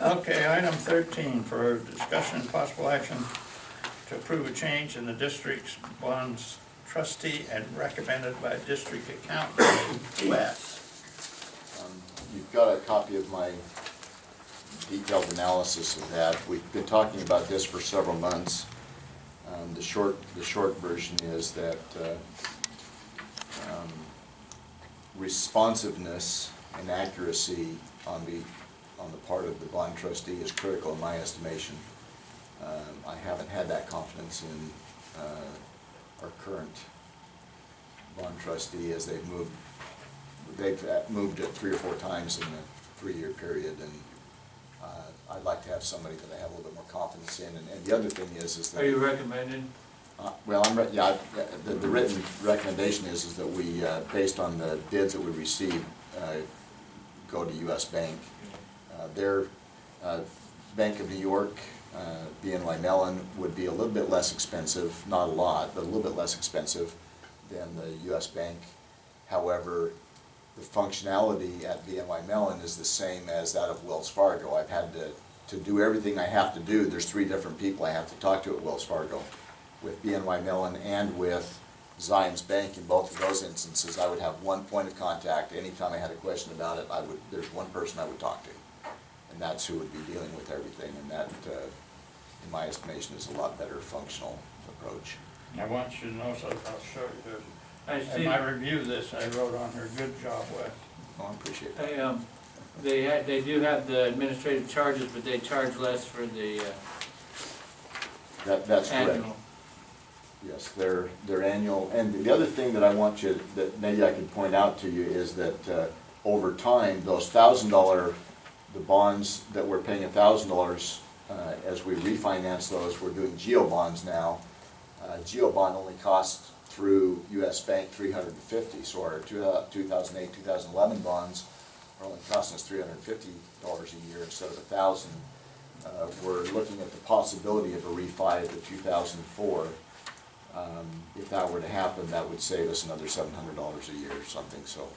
Okay, item 13 for discussion and possible action to approve a change in the district's bonds trustee and recommended by district accountant Wes. You've got a copy of my detailed analysis of that. We've been talking about this for several months. The short version is that responsiveness and accuracy on the part of the bond trustee is critical in my estimation. I haven't had that confidence in our current bond trustee as they've moved it 3 or 4 times in a 3-year period, and I'd like to have somebody that I have a little bit more confidence in. And the other thing is that... Are you recommending? Well, the written recommendation is that we, based on the bids that we received, go to U.S. Bank. Their Bank of New York, BNY Mellon, would be a little bit less expensive, not a lot, but a little bit less expensive than the U.S. Bank. However, the functionality at BNY Mellon is the same as that of Wells Fargo. I've had to do everything I have to do. There's 3 different people I have to talk to at Wells Fargo. With BNY Mellon and with Zions Bank, in both of those instances, I would have one point of contact. Anytime I had a question about it, there's one person I would talk to. And that's who would be dealing with everything. And that, in my estimation, is a lot better functional approach. I want you to know, so I'll show you. I see. In my review of this, I wrote on her, good job, Wes. Oh, I appreciate that. They do have the administrative charges, but they charge less for the That's correct. annual. Yes, their annual, and the other thing that I want you, that maybe I could point out to you is that over time, those $1,000, the bonds that we're paying $1,000, as we refinance those, we're doing GEO bonds now. GEO bond only costs through U.S. Bank $350, so our 2008, 2011 bonds are only costing us $350 a year instead of $1,000. We're looking at the possibility of a refi of the 2004. If that were to happen, that would save us another $700 a year or something. So,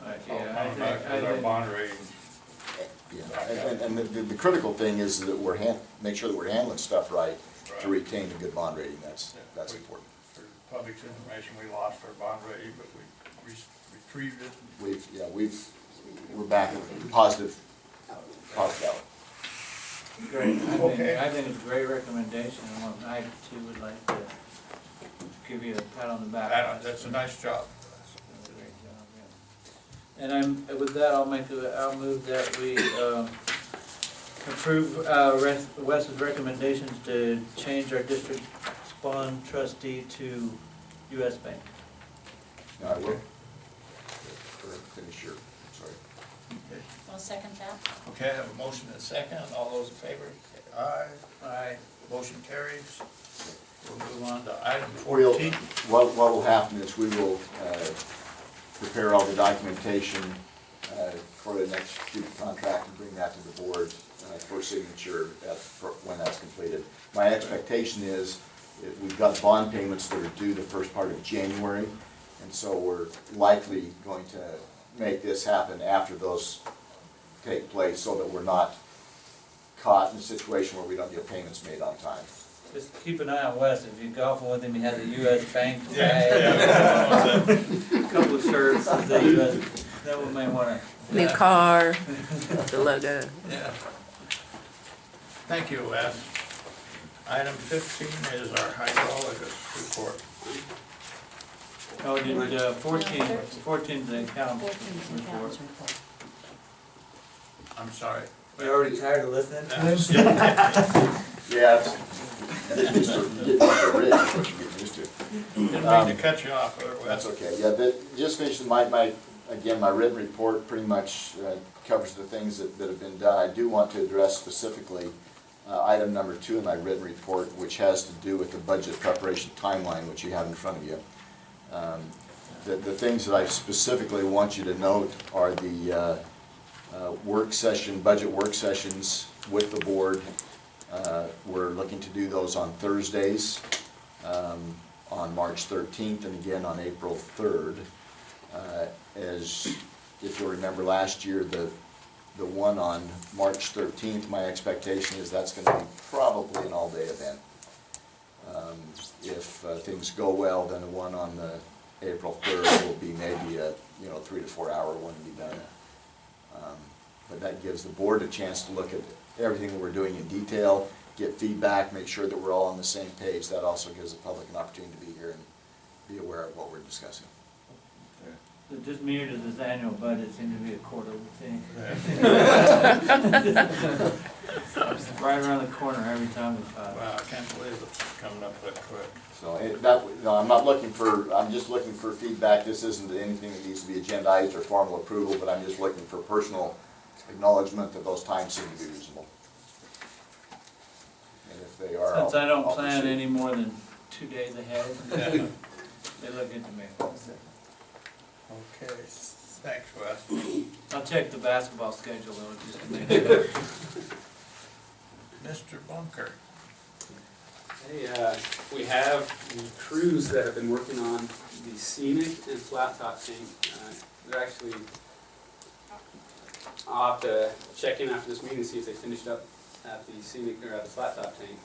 Our bond rating. yeah, and the critical thing is that make sure that we're handling stuff right to retain a good bond rating. That's important. For the public's information, we lost our bond rating, but we retrieved it. We're back at positive out. Great. Okay. I think it's a great recommendation, and I too would like to give you a pat on the back. That's a nice job. Great job, yeah. And with that, I'll move that we approve Wes's recommendations to change our district bond trustee to U.S. Bank. No, I will. Finish your, sorry. Okay. I'll second that. Okay, I have a motion and a second. All those in favor, say aye. Aye. Motion carries. We'll move on to item We'll, 14. what will happen is we will prepare all the documentation for the next contract and bring that to the board for signature when that's completed. My expectation is we've got bond payments that are due the first part of January, and so we're likely going to make this happen after those take place so that we're not caught in a situation where we don't get payments made on time. Just keep an eye on Wes. If you're golfing with him, he has a U.S. Bank bag. Yeah. A couple of shirts that say U.S. That one may want to. New car, the logo. Yeah. Thank you, Wes. Item 15 is our hydrologist report. Oh, did 14 is the account 14's report. accountant's report. I'm sorry. You're already tired of listening to him? Yeah, it's used to getting used to Rich, what you're getting used to. Didn't mean to cut you off there, Wes. That's okay. Yeah, just finishing my written report pretty much covers the things that have been done. I do want to address specifically item number 2 in my written report, which has to do with the budget preparation timeline, which you have in front of you. The things that I specifically want you to note are the budget work sessions with the board. We're looking to do those on Thursdays, on March 13th and again on April 3rd. As if you'll remember last year, the the one on March 13th, my expectation is that's going to be probably an all-day event. If things go well, then the one on the April 3rd will be maybe a 3 to 4 hour one to be done. But that gives the board a chance to look at everything that we're doing in detail, get feedback, make sure that we're all on the same page. That also gives the public an opportunity to be here and be aware of what we're discussing. So just mirrored to this annual budget, seems to be a quarterly thing. Right around the corner every time we talk. Wow, I can't believe it's coming up that quick. So I'm just looking for feedback. This isn't anything that needs to be agendized or formal approval, but I'm just looking for personal acknowledgement that those times seem to be reasonable. And if they are, Since I don't I'll plan proceed. any more than 2 days ahead, Yeah. they look good to me. Okay, thanks, Wes. I'll check the basketball schedule though, just to make sure. Mr. Bunker. Hey, we have the crews that have been working on the scenic and flat top tank. They're actually, I'll have to check in after this meeting and see if they finished up at the scenic or at the flat top tank.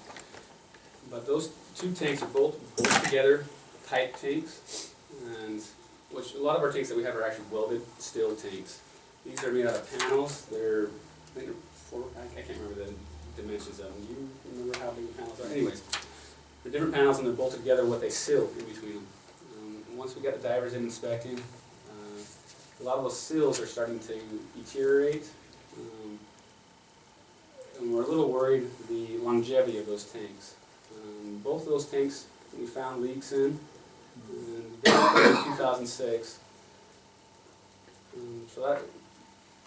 But those two tanks are both together tight tanks, and which a lot of our tanks that we have are actually welded steel tanks. These are made out of panels. They're, I think they're I can't remember the dimensions of them. Do you remember how big the panels are? Anyways, they're different panels and they're bolted together what they seal in between them. And once we got the divers in inspecting, a lot of those seals are starting to deteriorate. And we're a little worried the longevity of those tanks. Both of those tanks we found leaks in. And they were in 2006. So that,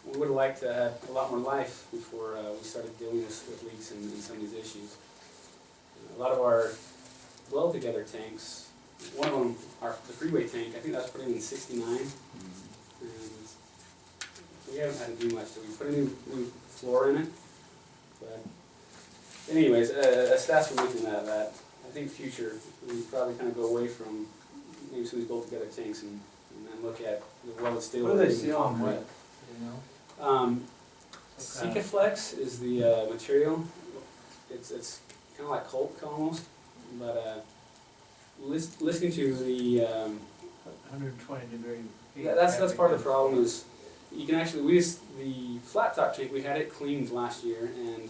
we would have liked to have a lot more life before we started dealing with leaks and some of these issues. A lot of our weld-together tanks, one of them, the freeway tank, I think that was put in '69. And we haven't had to do much, so we put a new floor in it. But anyways, as staff were looking at that, I think future, we probably kind of go away from maybe some of these bolt-together tanks and then look at the welded steel. What do they seal them with? You know? Sikaflex is the material. It's kind of like Colt almost, but listening to the 120 degree heat. that's part of the problem is you can actually the flat top tank, we had it cleaned last year and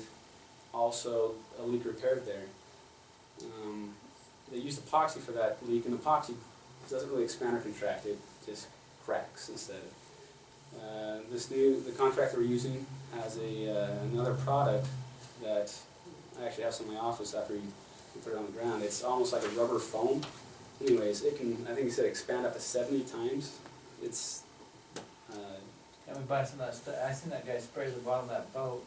also a leak repaired there. They used epoxy for that leak, and epoxy doesn't really expand or contract, it just cracks instead. The contractor we're using has another product that I actually have some in my office after we put it on the ground. It's almost like a rubber foam. Anyways, it can, I think he said, expand up to 70 times. It's Can we buy some of that stuff? I seen that guy spray the bottom of that boat.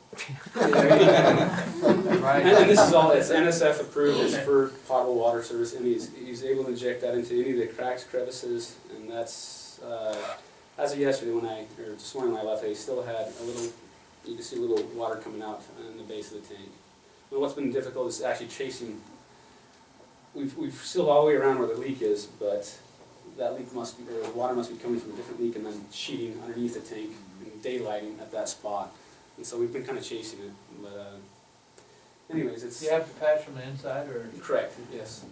Right. And this is all, it's NSF approved, it's for potable water service, and he's able to inject that into any of the cracks, crevices, and that's, as of yesterday or this morning when I left, I still had a little, you can see a little water coming out in the base of the tank. But what's been difficult is actually chasing, we've sealed all the way around where the leak is, but that leak must be, or the water must be coming from a different leak and then sheeting underneath the tank and daylighting at that spot. And so we've been kind of chasing it, but anyways, it's... Do you have to patch from the inside or? Correct, yes.